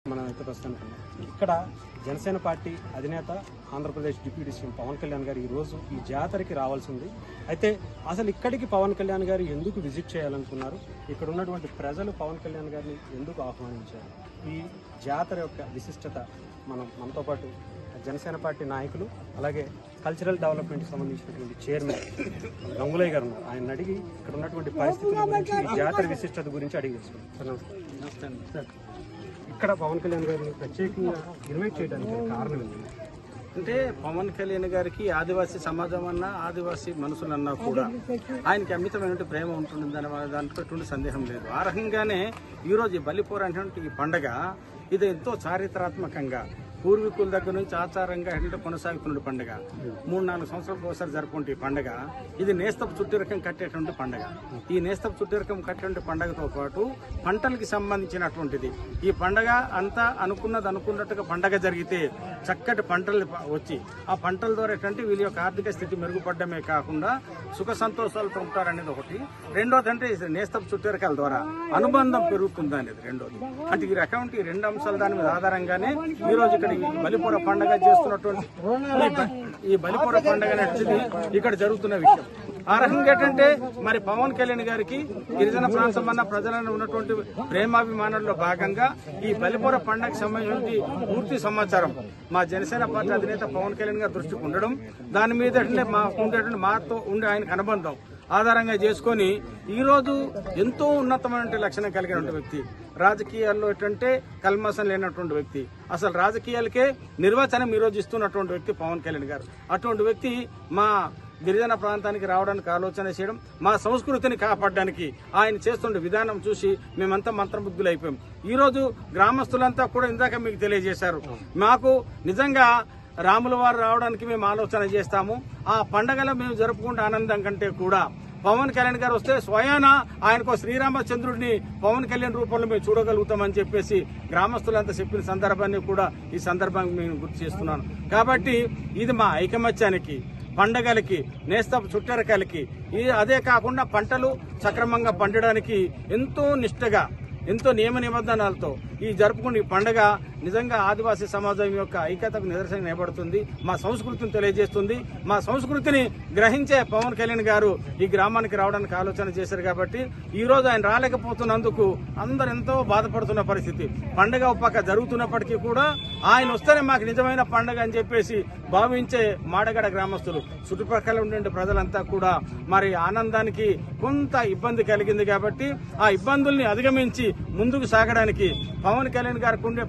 మనం అయితే ప్రస్తుతానికి ఇక్కడ జనసేన పార్టీ అధినేత ఆంధ్రప్రదేశ్ డిప్యూటీ సీఎం పవన్ కళ్యాణ్ గారు ఈ రోజు ఈ జాతరకి రావాల్సి ఉంది. అయితే అసలు ఇక్కడికి పవన్ కళ్యాణ్ గారు ఎందుకు విజిట్ చేయాలనుకున్నారు, ఇక్కడ ఉన్నటువంటి ప్రజలు పవన్ కళ్యాణ్ గారిని ఎందుకు ఆహ్వానించారు, ఈ జాతర యొక్క విశిష్టత మనతో పాటు జనసేన పార్టీ నాయకులు అలాగే కల్చరల్ డెవలప్మెంట్కి సంబంధించినటువంటి చైర్మన్ గంగులయ్య గారు ఉన్నారు. ఆయన అడిగి ఇక్కడ ఉన్నటువంటి పరిస్థితుల గురించి, ఈ జాతర విశిష్టత గురించి అడిగి తెలుసుకున్నాం. సార్, ఇక్కడ పవన్ కళ్యాణ్ గారిని ప్రత్యేకంగా ఇన్వైట్ చేయడానికి కారణం ఏంటి? అంటే పవన్ కళ్యాణ్ గారికి ఆదివాసీ సమాజం అన్నా, ఆదివాసీ మనుషులన్నా కూడా ఆయనకి అమితమైన ప్రేమ ఉంటుంది దాంట్లో ఎటువంటి సందేహం లేదు. ఆ రకంగానే ఈరోజు ఈ బలిపోర అనేటువంటి ఈ పండగ ఇది ఎంతో చారిత్రాత్మకంగా పూర్వీకుల దగ్గర నుంచి ఆచారంగా కొనసాగుతున్న పండుగ. 3-4 సంవత్సరాలకు ఒకసారి జరుపుకుంటే ఈ పండుగ ఇది నేస్తపు చుట్టిరకం కట్టేటువంటి పండుగ. ఈ నేస్తపు చుట్టిరకం కట్టేటువంటి పండుగతో పాటు పంటలకి సంబంధించినటువంటిది. ఈ పండుగ అంతా అనుకున్నట్టుగా పండుగ జరిగితే చక్కటి పంటలు వచ్చి ఆ పంటల ద్వారా ఏంటంటే వీళ్ళ యొక్క ఆర్థిక స్థితి మెరుగుపడమే కాకుండా సుఖ సంతోషాలతో ఉంటారనేది ఒకటి. రెండోది అంటే నేస్తపు చుట్టిరకాల ద్వారా అనుబంధం పెరుగుతుంది అనేది రెండోది. అంటే ఈ రకం ఈ 2 అంశాల దాని మీద ఆధారంగానే ఈ రోజు ఇక్కడ బలిపోర పండుగ చేస్తున్నటువంటి ఈ బలిపోర పండుగ అనేది ఇక్కడ జరుగుతున్న విషయం. ఆ రకంగా ఏంటంటే మరి పవన్ కళ్యాణ్ గారికి గిరిజన ప్రాంతం అన్న ప్రజలను ఉన్నటువంటి ప్రేమాభిమానంలో భాగంగా ఈ బలిపోర పండుగకు సంబంధించి పూర్తి సమాచారం మా జనసేన పార్టీ అధినేత పవన్ కళ్యాణ్ గారి దృష్టికి ఉండడం, దాని మీద మాతో ఉండే ఆయనకు అనుబంధం ఆధారంగా చేసుకొని ఈరోజు ఎంతో ఉన్నతమైన లక్షణం కలిగిన వ్యక్తి, రాజకీయాల్లో ఏంటంటే కల్మసం లేనటువంటి వ్యక్తి, అసలు రాజకీయాలకే నిర్వచనం ఈరోజు ఇస్తున్నటువంటి వ్యక్తి పవన్ కళ్యాణ్ గారు. అటువంటి వ్యక్తి మా గిరిజన ప్రాంతానికి రావడానికి ఆలోచన చేయడం, మా సంస్కృతిని కాపాడడానికి ఆయన చేస్తున్న విధానం చూసి మేమంతా మంత్రముగ్ధులైపోయాం. ఈరోజు గ్రామస్తులంతా కూడా ఇందాక మీకు తెలియజేశారు, మాకు నిజంగా రాముల వారు రావడానికి మేము ఆలోచన చేస్తాము. ఆ పండగలో మేము జరుపుకుంటే ఆనందం కంటే కూడా పవన్ కళ్యాణ్ గారు వస్తే స్వయాన ఆయనకు శ్రీరామచంద్రుడిని పవన్ కళ్యాణ్ రూపంలో మేము చూడగలుగుతామని చెప్పేసి గ్రామస్తులంతా చెప్పిన సందర్భాన్ని కూడా ఈ సందర్భంగా మేము గుర్తు చేస్తున్నాను. కాబట్టి ఇది మా ఐకమత్యానికి, పండగలకి, నేస్తపు చుట్టరకాలకి, అదే కాకుండా పంటలు సక్రమంగా పండడానికి ఎంతో నిష్ఠగా, ఎంతో నియమ నిబంధనలతో ఈ జరుపుకునే ఈ పండుగ నిజంగా ఆదివాసీ సమాజం యొక్క ఐక్యతకు నిదర్శనం నిలబడుతుంది. మా సంస్కృతిని తెలియజేస్తుంది. మా సంస్కృతిని గ్రహించే పవన్ కళ్యాణ్ గారు ఈ గ్రామానికి రావడానికి ఆలోచన చేశారు. కాబట్టి ఈ రోజు ఆయన రాలేకపోతున్నందుకు అందరూ ఎంతో బాధపడుతున్న పరిస్థితి. పండుగ పక్క జరుగుతున్నప్పటికీ కూడా ఆయన వస్తేనే మాకు నిజమైన పండుగ అని చెప్పేసి భావించే మాడగడ గ్రామస్తులు, చుట్టుపక్కల ఉండే ప్రజలంతా కూడా మరి ఆనందానికి కొంత ఇబ్బంది కలిగింది. కాబట్టి ఆ ఇబ్బందుల్ని అధిగమించి ముందుకు సాగడానికి పవన్ కళ్యాణ్ గారికి ఉండే